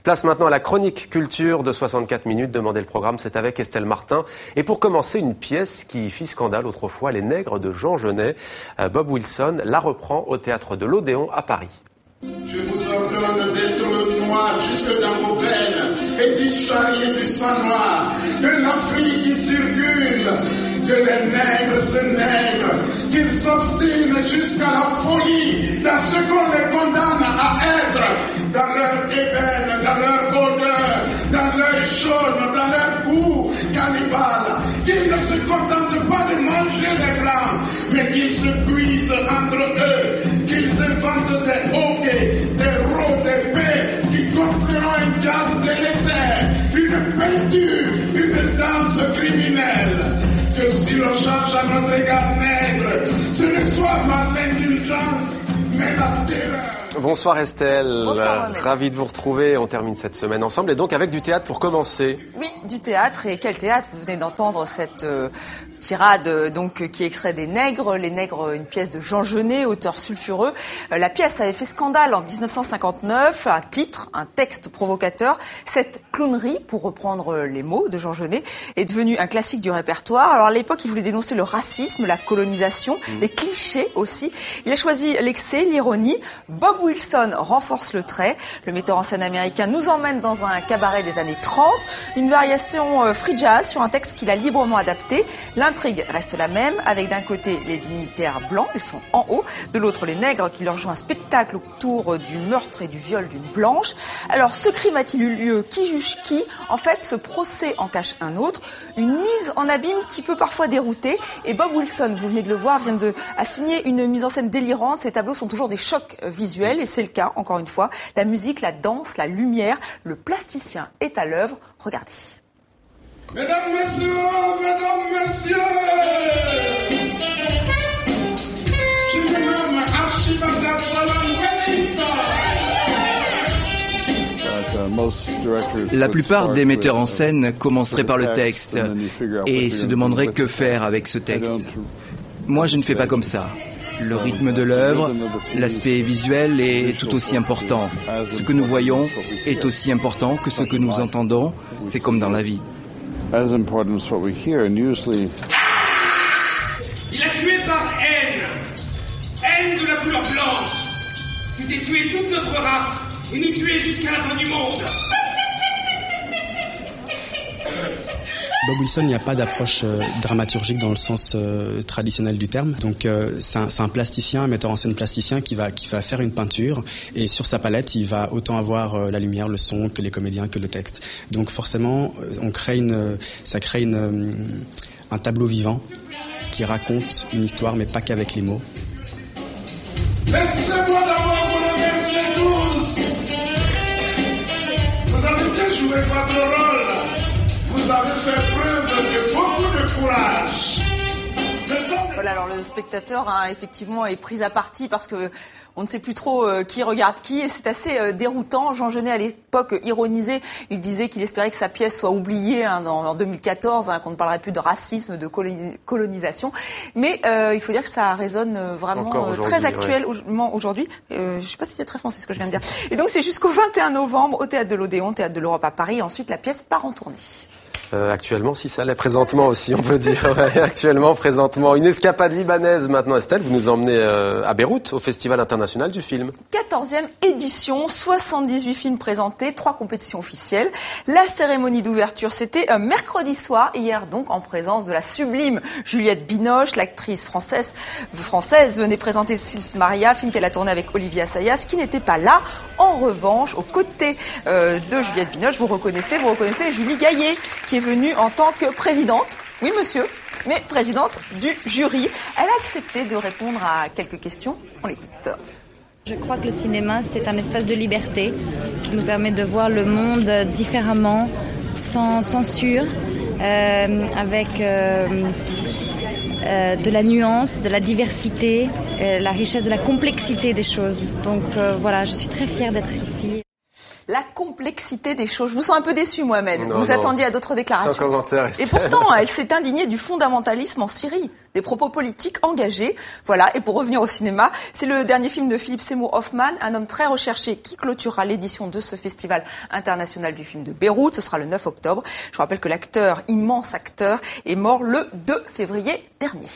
Place maintenant à la chronique culture de 64 minutes. Demandez le programme, c'est avec Estelle Martin. Et pour commencer, une pièce qui fit scandale autrefois, Les Nègres de Jean Genet. Bob Wilson la reprend au théâtre de l'Odéon à Paris. Je vous ordonne d'être noir jusque dans vos veines et d'y charrier du sang noir, que l'Afrique y circule, que les nègres se nègrent, qu'ils s'obstinent jusqu'à la folie dans ce qu'on les condamne à être, dans leur ébène, dans leur odeur, dans l'œil jaune, dans leur goût cannibale, qu'ils ne se contentent pas de manger les blancs, mais qu'ils se cuisent entre eux, qu'ils inventent des hoquets, des rots d'épée, qui construiront un gaz délétère, une peinture, une danse criminelle. Que si l'on change à notre égard nègre, ce ne soit pas l'indulgence, mais la terreur. Bonsoir Estelle, Bonsoir, ravi de vous retrouver. On termine cette semaine ensemble et donc avec du théâtre pour commencer. Oui, du théâtre. Et quel théâtre? Vous venez d'entendre cette tirade donc qui extrait des Nègres. Les Nègres, une pièce de Jean Genet, auteur sulfureux. La pièce avait fait scandale en 1959. Un titre, un texte provocateur. Cette clownerie, pour reprendre les mots de Jean Genet, est devenue un classique du répertoire. Alors à l'époque, il voulait dénoncer le racisme, la colonisation, les clichés aussi. Il a choisi l'excès, l'ironie. Bob Wilson renforce le trait. Le metteur en scène américain nous emmène dans un cabaret des années 30. Une variation free jazz sur un texte qu'il a librement adapté. L'intrigue reste la même, avec d'un côté les dignitaires blancs, ils sont en haut, de l'autre les nègres qui leur jouent un spectacle autour du meurtre et du viol d'une blanche. Alors ce crime a-t-il eu lieu? Qui juge qui? En fait, ce procès en cache un autre. Une mise en abîme qui peut parfois dérouter. Et Bob Wilson, vous venez de le voir, vient de signer une mise en scène délirante. Ces tableaux sont toujours des chocs visuels. Et c'est le cas, encore une fois. La musique, la danse, la lumière, le plasticien est à l'œuvre. Regardez. Mesdames, messieurs, je me nomme Archibald Solon Wellington. La plupart des metteurs en scène commenceraient par le texte et se demanderaient que faire avec ce texte. Moi, je ne fais pas comme ça. Le rythme de l'œuvre, l'aspect visuel est tout aussi important. Ce que nous voyons est aussi important que ce que nous entendons. C'est comme dans la vie. Il a tué par haine. Haine de la couleur blanche. C'était tuer toute notre race et nous tuer jusqu'à la fin du monde. Bob Wilson, il n'y a pas d'approche dramaturgique dans le sens traditionnel du terme. Donc c'est un plasticien, un metteur en scène plasticien qui va faire une peinture et sur sa palette, il va autant avoir la lumière, le son que les comédiens, que le texte. Donc forcément, ça crée un tableau vivant qui raconte une histoire, mais pas qu'avec les mots. Laissez-moi d'abord vous remercier tous. Vous avez bien joué votre rôle. Vous avez fait preuve de beaucoup de courage. Voilà, alors le spectateur effectivement est pris à partie parce que on ne sait plus trop qui regarde qui et c'est assez déroutant. Jean Genet à l'époque ironisait, il disait qu'il espérait que sa pièce soit oubliée en 2014, qu'on ne parlerait plus de racisme, de colonisation. Mais il faut dire que ça résonne vraiment très actuellement aujourd'hui. Je ne sais pas si c'est très français ce que je viens de dire. Et donc c'est jusqu'au 21 novembre au Théâtre de l'Odéon, Théâtre de l'Europe à Paris. Ensuite la pièce part en tournée. Actuellement, si ça l'est, présentement aussi, on peut dire. Ouais, actuellement, présentement. Une escapade libanaise maintenant, Estelle. Vous nous emmenez à Beyrouth, au Festival international du film. 14e édition, 78 films présentés, 3 compétitions officielles. La cérémonie d'ouverture, c'était mercredi soir, hier donc, en présence de la sublime Juliette Binoche. L'actrice française venait présenter Sils Maria, film qu'elle a tourné avec Olivier Assayas, qui n'était pas là. En revanche, aux côtés de Juliette Binoche, vous reconnaissez Julie Gaillet, qui est venue en tant que présidente, oui monsieur, mais présidente du jury. Elle a accepté de répondre à quelques questions. On l'écoute. Je crois que le cinéma, c'est un espace de liberté qui nous permet de voir le monde différemment, sans censure, avec de la nuance, de la diversité, la richesse de la complexité des choses. Donc voilà, je suis très fière d'être ici. la complexité des choses. Je vous sens un peu déçu, Mohamed. Vous attendiez à d'autres déclarations. Sans commentaire. Et pourtant, elle s'est indignée du fondamentalisme en Syrie, des propos politiques engagés. Voilà. Et pour revenir au cinéma, c'est le dernier film de Philip Seymour Hoffman, un homme très recherché qui clôturera l'édition de ce festival international du film de Beyrouth. Ce sera le 9 octobre. Je vous rappelle que l'acteur, immense acteur, est mort le 2 février dernier.